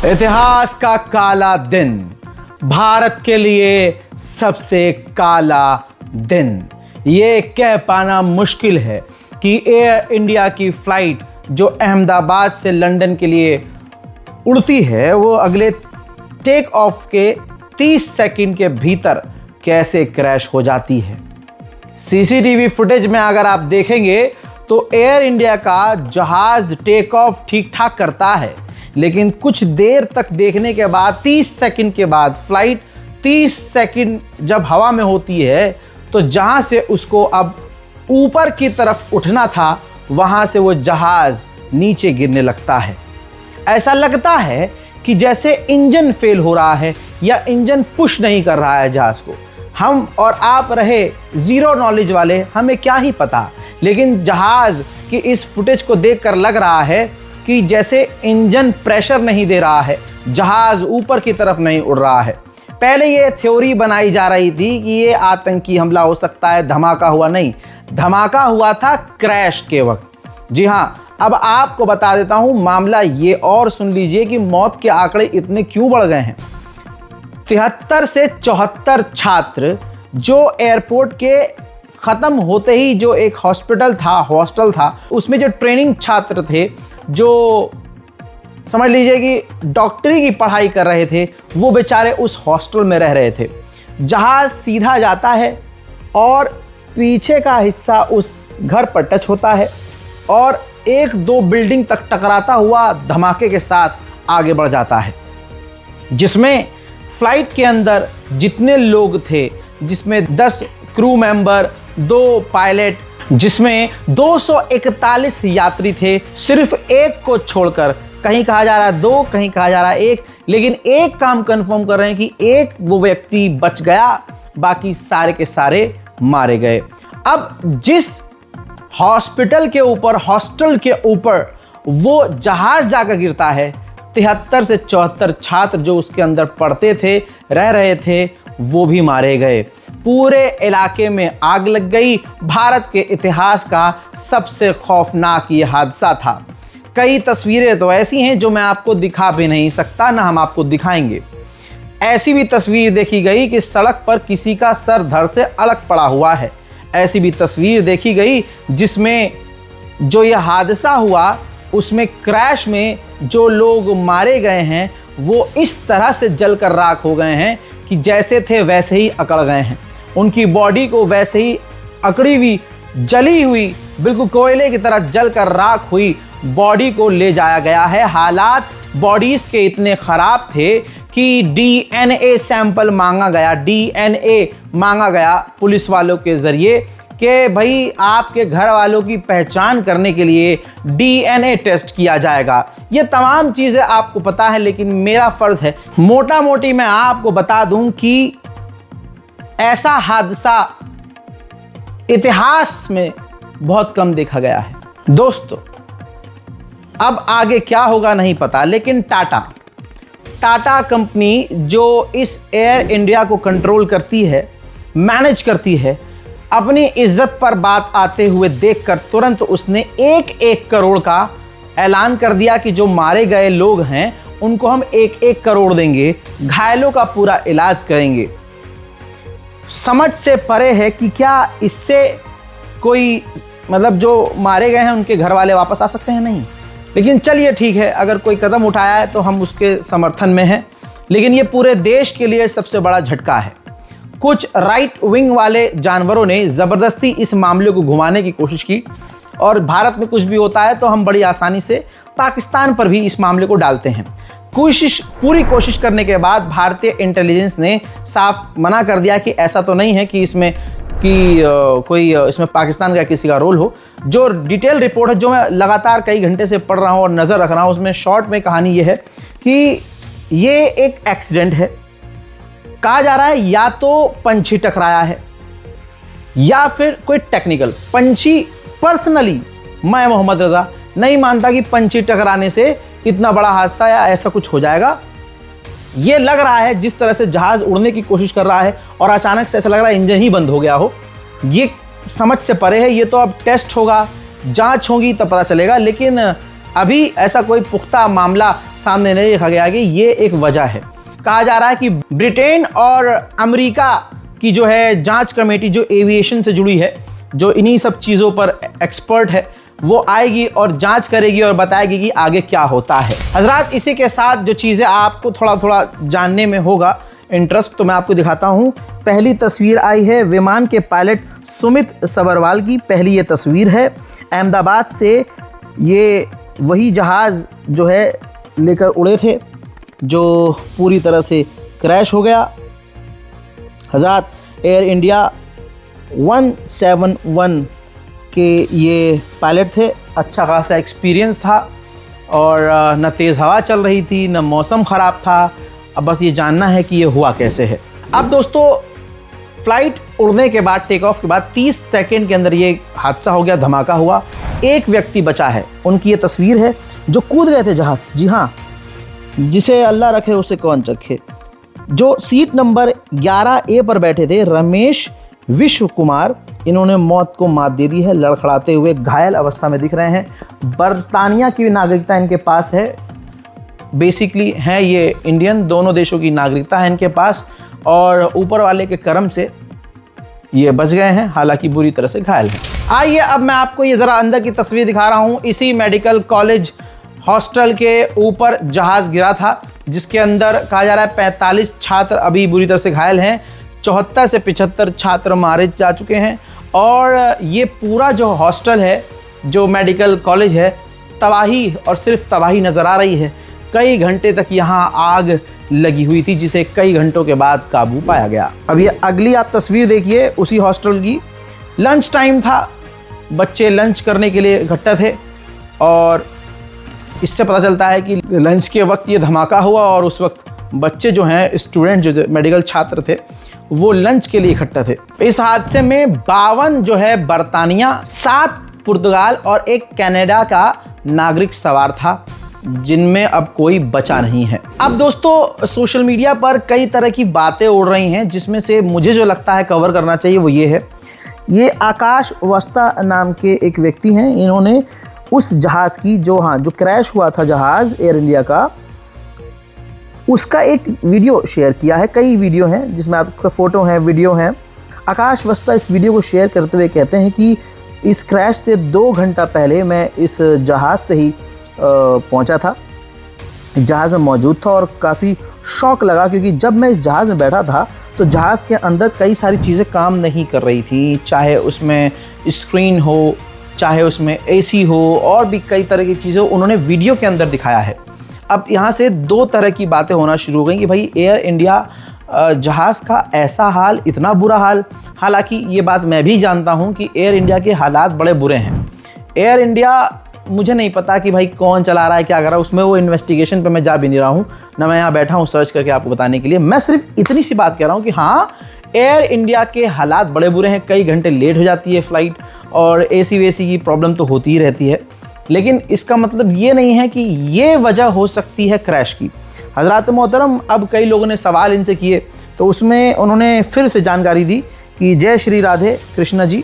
इतिहास का काला दिन, भारत के लिए सबसे काला दिन। ये कह पाना मुश्किल है कि एयर इंडिया की फ्लाइट जो अहमदाबाद से लंदन के लिए उड़ती है वो अगले टेक ऑफ के 30 सेकंड के भीतर कैसे क्रैश हो जाती है। सीसीटीवी फुटेज में अगर आप देखेंगे तो एयर इंडिया का जहाज टेक ऑफ ठीक ठाक करता है, लेकिन कुछ देर तक देखने के बाद 30 सेकंड के बाद फ्लाइट 30 सेकंड जब हवा में होती है तो जहां से उसको अब ऊपर की तरफ उठना था वहां से वो जहाज नीचे गिरने लगता है। ऐसा लगता है कि जैसे इंजन फेल हो रहा है या इंजन पुश नहीं कर रहा है जहाज को। हम और आप रहे जीरो नॉलेज वाले, हमें क्या ही पता, लेकिन जहाज की इस फुटेज को देखकर लग रहा है कि जैसे इंजन प्रेशर नहीं दे रहा है, जहाज ऊपर की तरफ नहीं उड़ रहा है। पहले ये थ्योरी बनाई जा रही थी कि ये आतंकी हमला हो सकता है, धमाका हुआ नहीं, धमाका हुआ था क्रैश के वक्त। जी हाँ, अब आपको बता देता हूं मामला ये, और सुन लीजिए कि मौत के आंकड़े इतने क्यों बढ़ गए हैं। 73 से 74 छात्र जो एयरपोर्ट के ख़त्म होते ही जो एक हॉस्टल था, उसमें जो ट्रेनिंग छात्र थे जो समझ लीजिए कि डॉक्टरी की पढ़ाई कर रहे थे, वो बेचारे उस हॉस्टल में रह रहे थे। जहाज सीधा जाता है और पीछे का हिस्सा उस घर पर टच होता है और 1-2 बिल्डिंग तक टकराता हुआ धमाके के साथ आगे बढ़ जाता है, जिसमें फ्लाइट के अंदर जितने लोग थे, जिसमें 10 क्रू मेंबर, 2 पायलट, जिसमें 241 यात्री थे, सिर्फ एक को छोड़कर, कहीं कहा जा रहा है 2, कहीं कहा जा रहा है 1, लेकिन एक काम कंफर्म कर रहे हैं कि एक वो व्यक्ति बच गया, बाकी सारे के सारे मारे गए। अब जिस हॉस्टल के ऊपर वो जहाज जाकर गिरता है, 73 से 74 छात्र जो उसके अंदर पढ़ते थे, रह रहे थे, वो भी मारे गए। पूरे इलाके में आग लग गई। भारत के इतिहास का सबसे खौफनाक ये हादसा था। कई तस्वीरें तो ऐसी हैं जो मैं आपको दिखा भी नहीं सकता, ना हम आपको दिखाएंगे। ऐसी भी तस्वीर देखी गई कि सड़क पर किसी का सर धड़ से अलग पड़ा हुआ है। ऐसी भी तस्वीर देखी गई जिसमें जो ये हादसा हुआ उसमें क्रैश में जो लोग मारे गए हैं वो इस तरह से जलकर राख हो गए हैं कि जैसे थे वैसे ही अकड़ गए हैं। उनकी बॉडी को वैसे ही अकड़ी हुई, जली हुई, बिल्कुल कोयले की तरह जलकर राख हुई बॉडी को ले जाया गया है। हालात बॉडीज के इतने ख़राब थे कि डीएनए सैंपल मांगा गया, डीएनए मांगा गया पुलिस वालों के ज़रिए कि भाई आपके घर वालों की पहचान करने के लिए डीएनए टेस्ट किया जाएगा। ये तमाम चीज़ें आपको पता है, लेकिन मेरा फ़र्ज़ है मोटा मोटी मैं आपको बता दूं कि ऐसा हादसा इतिहास में बहुत कम देखा गया है। दोस्तों, अब आगे क्या होगा नहीं पता, लेकिन टाटा कंपनी जो इस एयर इंडिया को कंट्रोल करती है, मैनेज करती है, अपनी इज्जत पर बात आते हुए देखकर तुरंत उसने 1-1 करोड़ का ऐलान कर दिया कि जो मारे गए लोग हैं उनको हम 1-1 करोड़ देंगे, घायलों का पूरा इलाज करेंगे। समझ से परे है कि क्या इससे कोई मतलब जो मारे गए हैं उनके घर वाले वापस आ सकते हैं? नहीं। लेकिन चलिए ठीक है, अगर कोई कदम उठाया है तो हम उसके समर्थन में हैं, लेकिन ये पूरे देश के लिए सबसे बड़ा झटका है। कुछ राइट विंग वाले जानवरों ने ज़बरदस्ती इस मामले को घुमाने की कोशिश की और भारत में कुछ भी होता है तो हम बड़ी आसानी से पाकिस्तान पर भी इस मामले को डालते हैं। पूरी कोशिश करने के बाद भारतीय इंटेलिजेंस ने साफ मना कर दिया कि ऐसा तो नहीं है कि इसमें कोई इसमें पाकिस्तान का किसी का रोल हो। जो डिटेल रिपोर्ट है जो मैं लगातार कई घंटे से पढ़ रहा हूँ और नज़र रख रहा हूँ, उसमें शॉर्ट में कहानी ये है कि ये एक एक्सीडेंट है। कहा जा रहा है या तो पंछी टकराया है या फिर कोई टेक्निकल पंछी। पर्सनली मैं मोहम्मद रज़ा नहीं मानता कि पंछी टकराने से इतना बड़ा हादसा या ऐसा कुछ हो जाएगा। ये लग रहा है जिस तरह से जहाज उड़ने की कोशिश कर रहा है और अचानक से ऐसा लग रहा है इंजन ही बंद हो गया हो, ये समझ से परे है। ये तो अब टेस्ट होगा, जांच होगी तब पता चलेगा। लेकिन अभी ऐसा कोई पुख्ता मामला सामने नहीं देखा गया कि ये एक वजह है। कहा जा रहा है कि ब्रिटेन और अमेरिका की जो है जांच कमेटी जो एविएशन से जुड़ी है, जो इन्हीं सब चीज़ों पर एक्सपर्ट है, वो आएगी और जांच करेगी और बताएगी कि आगे क्या होता है। हजरात, इसी के साथ जो चीज़ें आपको थोड़ा थोड़ा जानने में होगा इंटरेस्ट, तो मैं आपको दिखाता हूँ। पहली तस्वीर आई है विमान के पायलट सुमित सबरवाल की। पहली ये तस्वीर है अहमदाबाद से। ये वही जहाज़ जो है लेकर उड़े थे जो पूरी तरह से क्रैश हो गया। हज़रात, एयर इंडिया 171 के ये पायलट थे। अच्छा खासा एक्सपीरियंस था और न तेज़ हवा चल रही थी, न मौसम ख़राब था। अब बस ये जानना है कि ये हुआ कैसे है। अब दोस्तों, फ़्लाइट उड़ने के बाद, टेक ऑफ के बाद 30 सेकंड के अंदर ये हादसा हो गया, धमाका हुआ। एक व्यक्ति बचा है, उनकी ये तस्वीर है जो कूद गए थे जहाज़ से। जी हाँ, जिसे अल्लाह रखे उसे कौन चखे। जो सीट नंबर 11A पर बैठे थे, रमेश विश्व कुमार, इन्होंने मौत को मात दे दी है। लड़खड़ाते हुए घायल अवस्था में दिख रहे हैं। बरतानिया की नागरिकता इनके पास है। बेसिकली हैं ये इंडियन, दोनों देशों की नागरिकता है इनके पास, और ऊपर वाले के करम से ये बच गए हैं, हालांकि बुरी तरह से घायल हैं। आइए अब मैं आपको ये ज़रा अंदर की तस्वीर दिखा रहा हूँ। इसी मेडिकल कॉलेज हॉस्टल के ऊपर जहाज़ गिरा था, जिसके अंदर कहा जा रहा है 45 छात्र अभी बुरी तरह से घायल हैं। 74 से 75 छात्र मारे जा चुके हैं। और ये पूरा जो हॉस्टल है, जो मेडिकल कॉलेज है, तबाही और सिर्फ तबाही नज़र आ रही है। कई घंटे तक यहाँ आग लगी हुई थी, जिसे कई घंटों के बाद काबू पाया गया। अब ये अगली आप तस्वीर देखिए उसी हॉस्टल की। लंच टाइम था, बच्चे लंच करने के लिए इकट्ठा थे और इससे पता चलता है कि लंच के वक्त ये धमाका हुआ और उस वक्त बच्चे जो हैं, स्टूडेंट जो मेडिकल छात्र थे, वो लंच के लिए इकट्ठा थे। इस हादसे में 52 जो है बरतानिया, 7 पुर्तगाल और 1 कनाडा का नागरिक सवार था, जिनमें अब कोई बचा नहीं है। अब दोस्तों, सोशल मीडिया पर कई तरह की बातें उड़ रही हैं, जिसमें से मुझे जो लगता है कवर करना चाहिए वो ये है। ये आकाश वस्ता नाम के एक व्यक्ति हैं। इन्होंने उस जहाज़ की जो क्रैश हुआ था जहाज़ एयर इंडिया का, उसका एक वीडियो शेयर किया है। कई वीडियो हैं जिसमें आपका फ़ोटो हैं, वीडियो हैं। आकाश वस्ता इस वीडियो को शेयर करते हुए कहते हैं कि इस क्रैश से 2 घंटा पहले मैं इस जहाज़ से ही पहुंचा था, जहाज़ में मौजूद था और काफ़ी शौक लगा, क्योंकि जब मैं इस जहाज़ में बैठा था तो जहाज़ के अंदर कई सारी चीज़ें काम नहीं कर रही थी, चाहे उसमें स्क्रीन हो, चाहे उसमें एसी हो, और भी कई तरह की चीज़ें उन्होंने वीडियो के अंदर दिखाया है। अब यहाँ से 2 तरह की बातें होना शुरू हो गई कि भाई एयर इंडिया जहाज़ का ऐसा हाल, इतना बुरा हाल। हालांकि ये बात मैं भी जानता हूँ कि एयर इंडिया के हालात बड़े बुरे हैं। एयर इंडिया, मुझे नहीं पता कि भाई कौन चला रहा है, क्या कर रहा है, उसमें वो इन्वेस्टिगेशन पे मैं जा भी नहीं रहा हूँ, ना मैं यहाँ बैठा हूँ सर्च करके आपको बताने के लिए। मैं सिर्फ इतनी सी बात कह रहा हूँ कि हाँ, एयर इंडिया के हालात बड़े बुरे हैं। कई घंटे लेट हो जाती है फ़्लाइट और एसी वेसी की प्रॉब्लम तो होती ही रहती है, लेकिन इसका मतलब ये नहीं है कि ये वजह हो सकती है क्रैश की। हज़रात मोहतरम, अब कई लोगों ने सवाल इनसे किए तो उसमें उन्होंने फिर से जानकारी दी कि जय श्री राधे कृष्णा जी,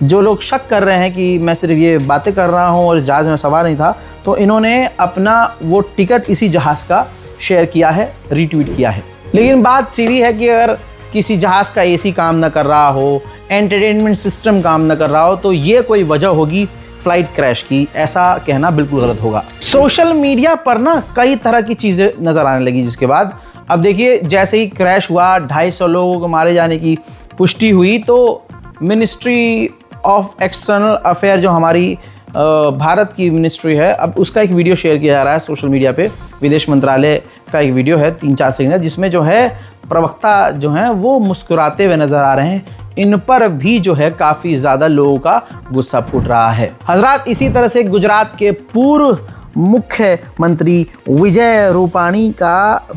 जो लोग शक कर रहे हैं कि मैं सिर्फ ये बातें कर रहा हूँ और इस जहाज़ में सवार नहीं था, तो इन्होंने अपना वो टिकट इसी जहाज़ का शेयर किया है, रीट्वीट किया है। लेकिन बात सीधी है कि अगर किसी जहाज़ का एसी काम ना कर रहा हो, एंटरटेनमेंट सिस्टम काम ना कर रहा हो, तो ये कोई वजह होगी फ्लाइट क्रैश की, ऐसा कहना बिल्कुल गलत होगा। सोशल मीडिया पर ना कई तरह की चीज़ें नज़र आने लगी, जिसके बाद अब देखिए जैसे ही क्रैश हुआ, 250 लोगों को मारे जाने की पुष्टि हुई, तो मिनिस्ट्री ऑफ एक्सटर्नल अफेयर जो हमारी भारत की मिनिस्ट्री है, अब उसका एक वीडियो शेयर किया जा रहा है सोशल मीडिया पे। विदेश मंत्रालय का एक वीडियो है 3-4 सेकंड, जिसमें जो है प्रवक्ता जो हैं वो मुस्कुराते हुए नज़र आ रहे हैं। इन पर भी जो है काफ़ी ज़्यादा लोगों का गुस्सा फूट रहा है। हजरात, इसी तरह से गुजरात के पूर्व मुख्यमंत्री विजय रूपाणी का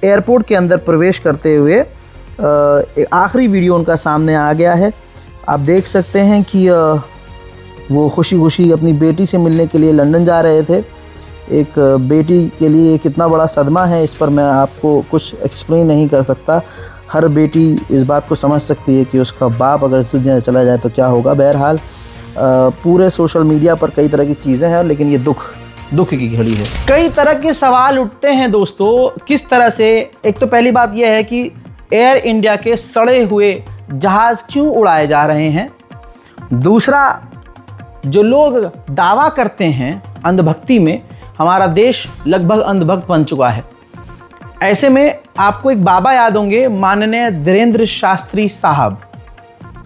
एयरपोर्ट के अंदर प्रवेश करते हुए आखिरी वीडियो उनका सामने आ गया है। आप देख सकते हैं कि वो खुशी खुशी अपनी बेटी से मिलने के लिए लंदन जा रहे थे। एक बेटी के लिए कितना बड़ा सदमा है, इस पर मैं आपको कुछ एक्सप्लेन नहीं कर सकता। हर बेटी इस बात को समझ सकती है कि उसका बाप अगर इस दुनिया से चला जाए तो क्या होगा। बहरहाल पूरे सोशल मीडिया पर कई तरह की चीज़ें हैं, लेकिन ये दुख दुख की घड़ी है। कई तरह के सवाल उठते हैं दोस्तों, किस तरह से। एक तो पहली बात यह है कि एयर इंडिया के सड़े हुए जहाज़ क्यों उड़ाए जा रहे हैं। दूसरा, जो लोग दावा करते हैं अंधभक्ति में, हमारा देश लगभग अंधभक्त बन चुका है। ऐसे में आपको एक बाबा याद होंगे, माननीय धीरेन्द्र शास्त्री साहब।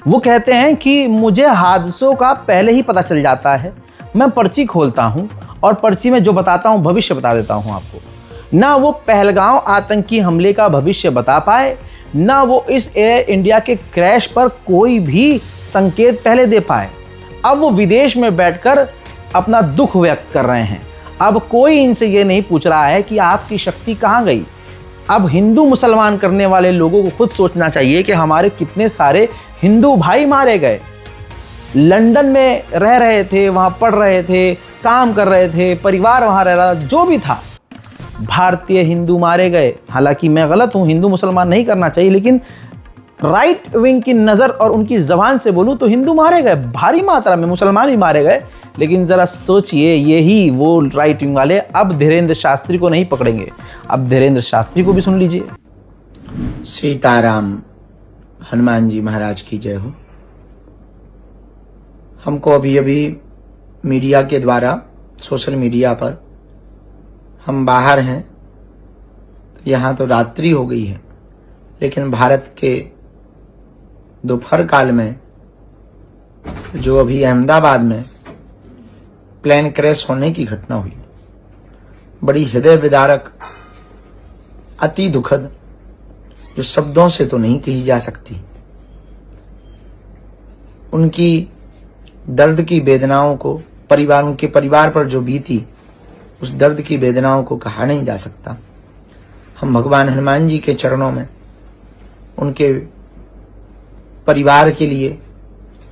वो कहते हैं कि मुझे हादसों का पहले ही पता चल जाता है, मैं पर्ची खोलता हूँ और पर्ची में जो बताता हूँ भविष्य बता देता हूँ आपको। ना वो पहलगांव आतंकी हमले का भविष्य बता पाए, ना वो इस एयर इंडिया के क्रैश पर कोई भी संकेत पहले दे पाए। अब वो विदेश में बैठकर अपना दुख व्यक्त कर रहे हैं। अब कोई इनसे ये नहीं पूछ रहा है कि आपकी शक्ति कहाँ गई। अब हिंदू मुसलमान करने वाले लोगों को खुद सोचना चाहिए कि हमारे कितने सारे हिंदू भाई मारे गए। लंदन में रह रहे थे, वहाँ पढ़ रहे थे, काम कर रहे थे, परिवार वहाँ रह रहा, जो भी था, भारतीय हिंदू मारे गए। हालांकि मैं गलत हूँ, हिंदू मुसलमान नहीं करना चाहिए, लेकिन राइट विंग की नज़र और उनकी ज़बान से बोलूँ तो हिंदू मारे गए, भारी मात्रा में मुसलमान भी मारे गए। लेकिन ज़रा सोचिए, यही वो राइट विंग वाले अब धीरेन्द्र शास्त्री को नहीं पकड़ेंगे। अब धीरेन्द्र शास्त्री को भी सुन लीजिए। सीताराम, हनुमान जी महाराज की जय हो। हमको अभी अभी मीडिया के द्वारा, सोशल मीडिया पर, हम बाहर हैं, यहाँ तो रात्रि हो गई है, लेकिन भारत के दोपहर काल में जो अभी अहमदाबाद में प्लेन क्रैश होने की घटना हुई, बड़ी हृदय विदारक, अति दुखद, जो शब्दों से तो नहीं कही जा सकती। उनकी दर्द की वेदनाओं को, परिवारों के परिवार पर जो बीती, उस दर्द की वेदनाओं को कहा नहीं जा सकता। हम भगवान हनुमान जी के चरणों में, उनके परिवार के लिए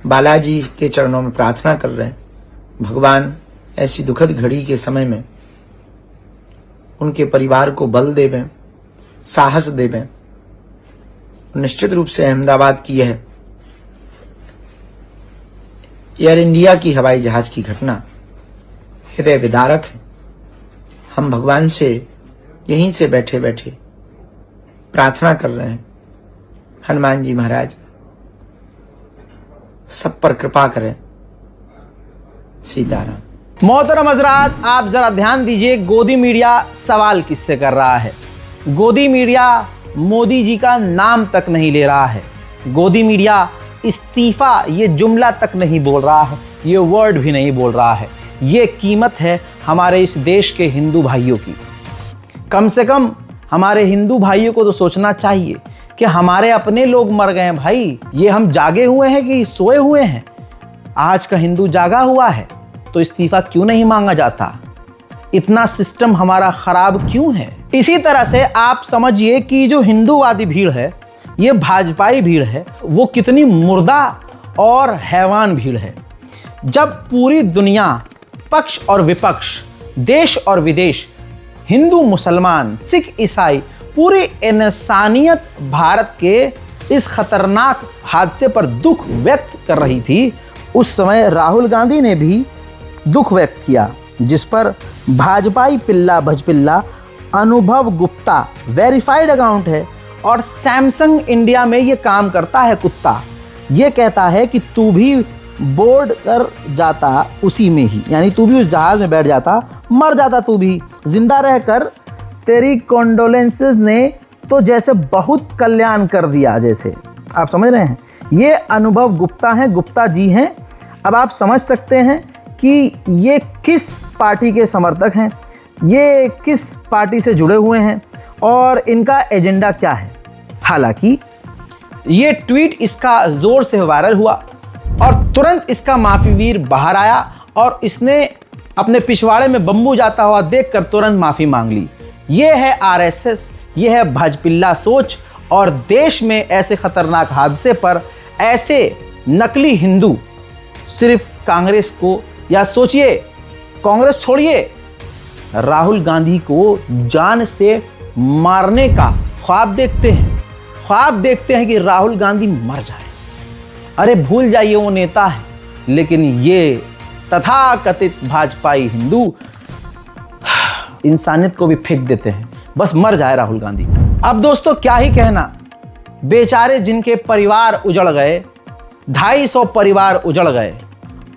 बालाजी के चरणों में प्रार्थना कर रहे हैं। भगवान ऐसी दुखद घड़ी के समय में उनके परिवार को बल देवें, साहस देवें। निश्चित रूप से अहमदाबाद की यह एयर इंडिया की हवाई जहाज की घटना हृदय विदारक है। हम भगवान से यहीं से बैठे बैठे प्रार्थना कर रहे हैं, हनुमान जी महाराज सब पर कृपा करें। सीताराम। मोहतरम हजरात, आप जरा ध्यान दीजिए, गोदी मीडिया सवाल किससे कर रहा है। गोदी मीडिया मोदी जी का नाम तक नहीं ले रहा है। गोदी मीडिया इस्तीफा ये जुमला तक नहीं बोल रहा है, ये वर्ड भी नहीं बोल रहा है। ये कीमत है हमारे इस देश के हिंदू भाइयों की। कम से कम हमारे हिंदू भाइयों को तो सोचना चाहिए कि हमारे अपने लोग मर गए हैं भाई। ये हम जागे हुए हैं कि सोए हुए हैं? आज का हिंदू जागा हुआ है तो इस्तीफा क्यों नहीं मांगा जाता? इतना सिस्टम हमारा खराब क्यों है? इसी तरह से आप समझिए कि जो हिंदूवादी भीड़ है, ये भाजपाई भीड़ है, वो कितनी मुर्दा और हैवान भीड़ है। जब पूरी दुनिया, पक्ष और विपक्ष, देश और विदेश, हिंदू मुसलमान, सिख ईसाई, पूरी इंसानियत भारत के इस खतरनाक हादसे पर दुख व्यक्त कर रही थी, उस समय राहुल गांधी ने भी दुख व्यक्त किया, जिस पर भाजपाई पिल्ला भजपिल्ला अनुभव गुप्ता, वेरीफाइड अकाउंट है और सैमसंग इंडिया में ये काम करता है कुत्ता, ये कहता है कि तू भी बोर्ड कर जाता उसी में ही, यानी तू भी उस जहाज में बैठ जाता, मर जाता तू भी, जिंदा रहकर तेरी कॉन्डोलेंसेस ने तो जैसे बहुत कल्याण कर दिया। जैसे आप समझ रहे हैं, ये अनुभव गुप्ता हैं, गुप्ता जी हैं। अब आप समझ सकते हैं कि ये किस पार्टी के समर्थक हैं, ये किस पार्टी से जुड़े हुए हैं और इनका एजेंडा क्या है। हालांकि ये ट्वीट इसका ज़ोर से वायरल हुआ और तुरंत इसका माफ़ी वीर बाहर आया और इसने अपने पिछवाड़े में बम्बू जाता हुआ देखकर तुरंत माफ़ी मांग ली। ये है आरएसएस, ये है भजपिल्ला सोच। और देश में ऐसे खतरनाक हादसे पर ऐसे नकली हिंदू सिर्फ कांग्रेस को, या सोचिए कांग्रेस छोड़िए, राहुल गांधी को जान से मारने का ख्वाब देखते हैं। ख्वाब देखते हैं कि राहुल गांधी मर जाए। अरे भूल जाइए वो नेता है, लेकिन ये तथाकथित भाजपाई हिंदू इंसानियत को भी फेंक देते हैं। बस मर जाए राहुल गांधी। अब दोस्तों क्या ही कहना, बेचारे जिनके परिवार उजड़ गए, 250 परिवार उजड़ गए,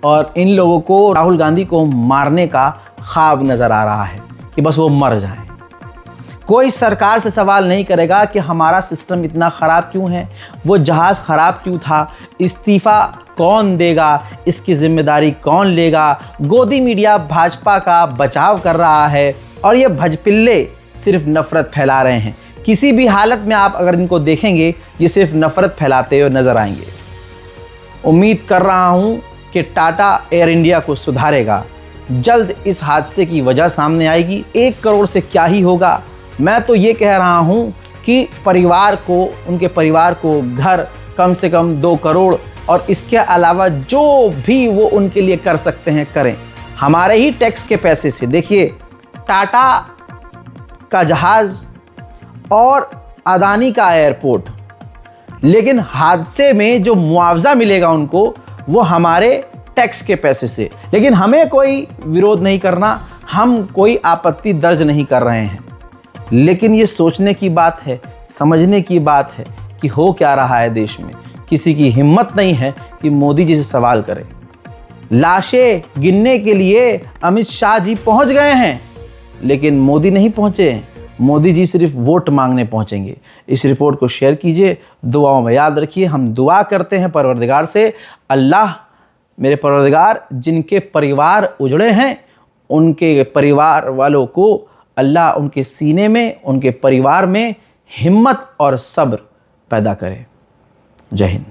और इन लोगों को राहुल गांधी को मारने का ख्वाब नजर आ रहा है कि बस वो मर जाए। कोई सरकार से सवाल नहीं करेगा कि हमारा सिस्टम इतना ख़राब क्यों है, वो जहाज़ ख़राब क्यों था, इस्तीफ़ा कौन देगा, इसकी जिम्मेदारी कौन लेगा। गोदी मीडिया भाजपा का बचाव कर रहा है और ये भजपिल्ले सिर्फ नफ़रत फैला रहे हैं। किसी भी हालत में आप अगर इनको देखेंगे, ये सिर्फ नफ़रत फैलाते हुए नज़र आएंगे। उम्मीद कर रहा हूँ कि टाटा एयर इंडिया को सुधारेगा। जल्द इस हादसे की वजह सामने आएगी। 1 करोड़ से क्या ही होगा। मैं तो ये कह रहा हूँ कि परिवार को, उनके परिवार को घर कम से कम 2 करोड़ और इसके अलावा जो भी वो उनके लिए कर सकते हैं करें, हमारे ही टैक्स के पैसे से। देखिए, टाटा का जहाज़ और अदानी का एयरपोर्ट, लेकिन हादसे में जो मुआवजा मिलेगा उनको, वो हमारे टैक्स के पैसे से। लेकिन हमें कोई विरोध नहीं करना, हम कोई आपत्ति दर्ज नहीं कर रहे हैं, लेकिन ये सोचने की बात है, समझने की बात है कि हो क्या रहा है देश में। किसी की हिम्मत नहीं है कि मोदी जी से सवाल करे। लाशें गिनने के लिए अमित शाह जी पहुंच गए हैं, लेकिन मोदी नहीं पहुंचे हैं। मोदी जी सिर्फ वोट मांगने पहुंचेंगे। इस रिपोर्ट को शेयर कीजिए, दुआओं में याद रखिए। हम दुआ करते हैं परवरदिगार से, अल्लाह मेरे परवरदिगार जिनके परिवार उजड़े हैं, उनके परिवार वालों को अल्लाह उनके सीने में, उनके परिवार में हिम्मत और सब्र पैदा करे। जय हिंद।